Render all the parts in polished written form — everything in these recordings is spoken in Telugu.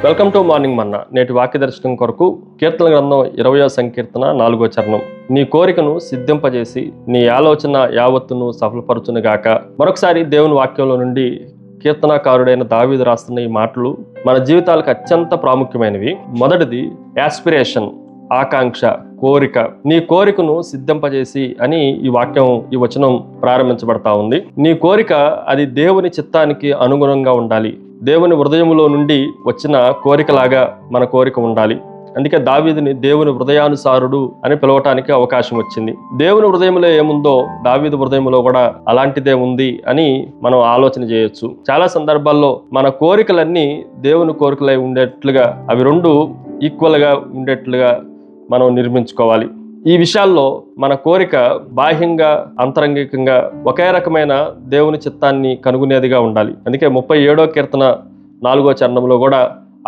వెల్కమ్ టు మార్నింగ్ మన్నా. నేటి వాక్య దర్శనం కొరకు కీర్తన గ్రంథం 20వ సంకీర్తన 4వ చరణం. నీ కోరికను సిద్ధింపజేసి నీ ఆలోచన యావత్తును సఫలపరచునుగాక. మరొకసారి దేవుని వాక్యంలో నుండి కీర్తనాకారుడైన దావీదు రాస్తున్న ఈ మాటలు మన జీవితాలకు అత్యంత ప్రాముఖ్యమైనవి. మొదటిది యాస్పిరేషన్, ఆకాంక్ష, కోరిక. నీ కోరికను సిద్ధింపజేసి అని ఈ వచనం ప్రారంభించబడతా ఉంది. నీ కోరిక అది దేవుని చిత్తానికి అనుగుణంగా ఉండాలి. దేవుని హృదయములో నుండి వచ్చిన కోరికలాగా మన కోరిక ఉండాలి. అందుకే దావీదుని దేవుని హృదయానుసారుడు అని పిలవటానికి అవకాశం వచ్చింది. దేవుని హృదయంలో ఏముందో దావీదు హృదయంలో కూడా అలాంటిదే ఉంది అని మనం ఆలోచన చేయొచ్చు. చాలా సందర్భాల్లో మన కోరికలన్నీ దేవుని కోరికలై ఉండేట్లుగా, అవి రెండు ఈక్వల్గా ఉండేట్లుగా మనం నిర్మించుకోవాలి. ఈ విషయాల్లో మన కోరిక బాహ్యంగా అంతరంగికంగా ఒకే రకమైన దేవుని చిత్తాన్ని కనుగొనేదిగా ఉండాలి. అందుకే 37వ కీర్తన 4వ చరణంలో కూడా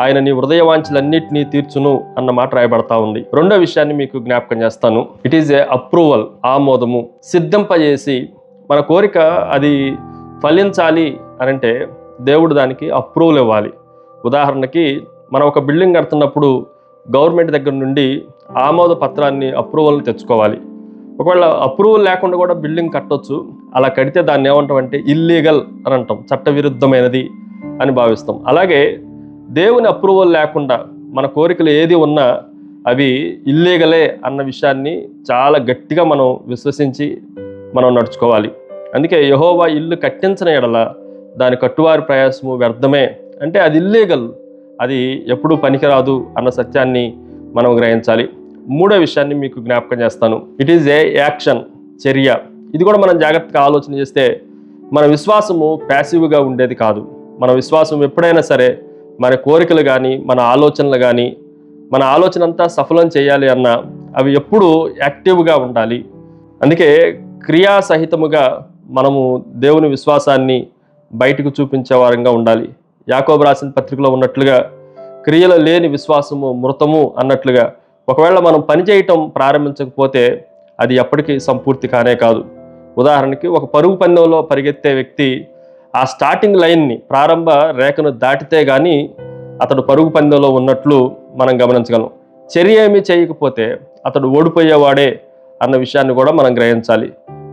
ఆయన నీ హృదయ వాంఛలన్నిటినీ తీర్చును అన్న మాట రాయబడతా ఉంది. రెండో విషయాన్ని మీకు జ్ఞాపకం చేస్తాను. ఇట్ ఈజ్ ఏ అప్రూవల్, ఆమోదము. సిద్ధింపజేసి మన కోరిక అది ఫలించాలి అనంటే దేవుడు దానికి అప్రూవల్ ఇవ్వాలి. ఉదాహరణకి మనం ఒక బిల్డింగ్ కడుతున్నప్పుడు గవర్నమెంట్ దగ్గర నుండి ఆమోద పత్రాన్ని, అప్రూవల్ని తెచ్చుకోవాలి. ఒకవేళ అప్రూవల్ లేకుండా కూడా బిల్డింగ్ కట్టొచ్చు. అలా కడితే దాన్ని ఏమంటామంటే ఇల్లీగల్ అని అంటాం, చట్టవిరుద్ధమైనది అని భావిస్తాం. అలాగే దేవుని అప్రూవల్ లేకుండా మన కోరికలు ఏది ఉన్నా అవి ఇల్లీగలే అన్న విషయాన్ని చాలా గట్టిగా మనం విశ్వసించి మనం నడుచుకోవాలి. అందుకే యెహోవా ఇల్లు కట్టించిన ఎడల దాని కట్టువారి ప్రయాసము వ్యర్థమే అంటే అది ఇల్లీగల్, అది ఎప్పుడూ పనికిరాదు అన్న సత్యాన్ని మనం గ్రహించాలి. మూడో విషయాన్ని మీకు జ్ఞాపకం చేస్తాను. ఇట్ ఈజ్ ఏ యాక్షన్, చర్య. ఇది కూడా మనం జాగ్రత్తగా ఆలోచన చేస్తే మన విశ్వాసము ప్యాసివ్గా ఉండేది కాదు. మన విశ్వాసం ఎప్పుడైనా సరే మన కోరికలు కానీ, మన ఆలోచనలు కానీ, మన ఆలోచన అంతా సఫలం చేయాలి అన్నా అవి ఎప్పుడూ యాక్టివ్గా ఉండాలి. అందుకే క్రియాసహితముగా మనము దేవుని విశ్వాసాన్ని బయటకు చూపించే వారంగా ఉండాలి. యాకోబు రాసిన పత్రికలో ఉన్నట్లుగా క్రియలు లేని విశ్వాసము మృతము అన్నట్లుగా ఒకవేళ మనం పని చేయటం ప్రారంభించకపోతే అది ఎప్పటికీ సంపూర్తి కానే కాదు. ఉదాహరణకి ఒక పరుగు పందెంలో పరిగెత్తే వ్యక్తి ఆ స్టార్టింగ్ లైన్ని, ప్రారంభ రేఖను దాటితే కానీ అతడు పరుగు పందెంలో ఉన్నట్లు మనం గమనించగలం. చర్య ఏమీ చేయకపోతే అతడు ఓడిపోయేవాడే అన్న విషయాన్ని కూడా మనం గ్రహించాలి.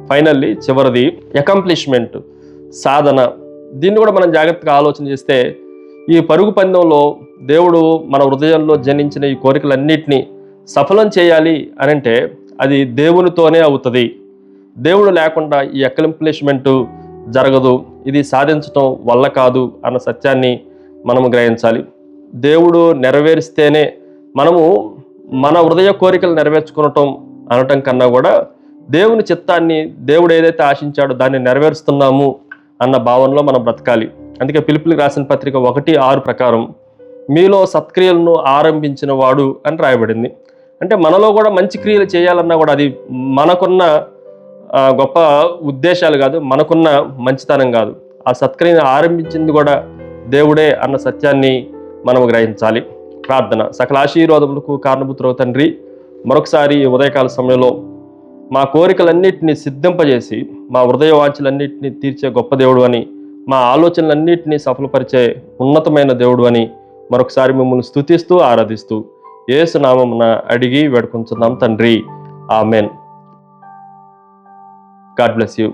ఫైనల్లీ చివరిది అకంప్లిష్మెంట్, సాధన. దీన్ని కూడా మనం జాగ్రత్తగా ఆలోచన చేస్తే ఈ పరుగు పందెంలో దేవుడు మన హృదయంలో జనించిన ఈ కోరికలన్నిటినీ సఫలం చేయాలి అనంటే అది దేవునితోనే అవుతుంది. దేవుడు లేకుండా ఈ అకంప్లిష్మెంట్ జరగదు, ఇది సాధించటం వల్ల కాదు అన్న సత్యాన్ని మనము గ్రహించాలి. దేవుడు నెరవేరిస్తేనే మనము మన హృదయ కోరికలు నెరవేర్చుకునటం అనటం కన్నా కూడా దేవుని చిత్తాన్ని, దేవుడు ఏదైతే ఆశించాడో దాన్ని నెరవేరుస్తున్నాము అన్న భావనలో మనం బ్రతకాలి. అందుకే ఫిలిప్పీయులకు రాసిన పత్రిక 1:6 ప్రకారం మీలో సత్క్రియలను ఆరంభించిన వాడు అని రాయబడింది. అంటే మనలో కూడా మంచి క్రియలు చేయాలన్నా కూడా అది మనకున్న గొప్ప ఉద్దేశాలు కాదు, మనకున్న మంచితనం కాదు. ఆ సత్క్రియను ఆరంభించింది కూడా దేవుడే అన్న సత్యాన్ని మనం గ్రహించాలి. ప్రార్థన. సకల ఆశీర్వాదములకు కారణభూతుడవు తండ్రి, మరొకసారి ఈ ఉదయకాల సమయంలో మా కోరికలన్నింటినీ సిద్ధింపజేసి మా హృదయ వాంఛలన్నింటినీ తీర్చే గొప్ప దేవుడు అని, మా ఆలోచనలన్నింటినీ సఫలపరిచే ఉన్నతమైన దేవుడు అని మరొకసారి మిమ్మల్ని స్తుతిస్తూ ఆరాధిస్తూ యేసు నామమున అడిగి వేడుకొంచున్నాం తండ్రి. ఆమెన్. God bless you.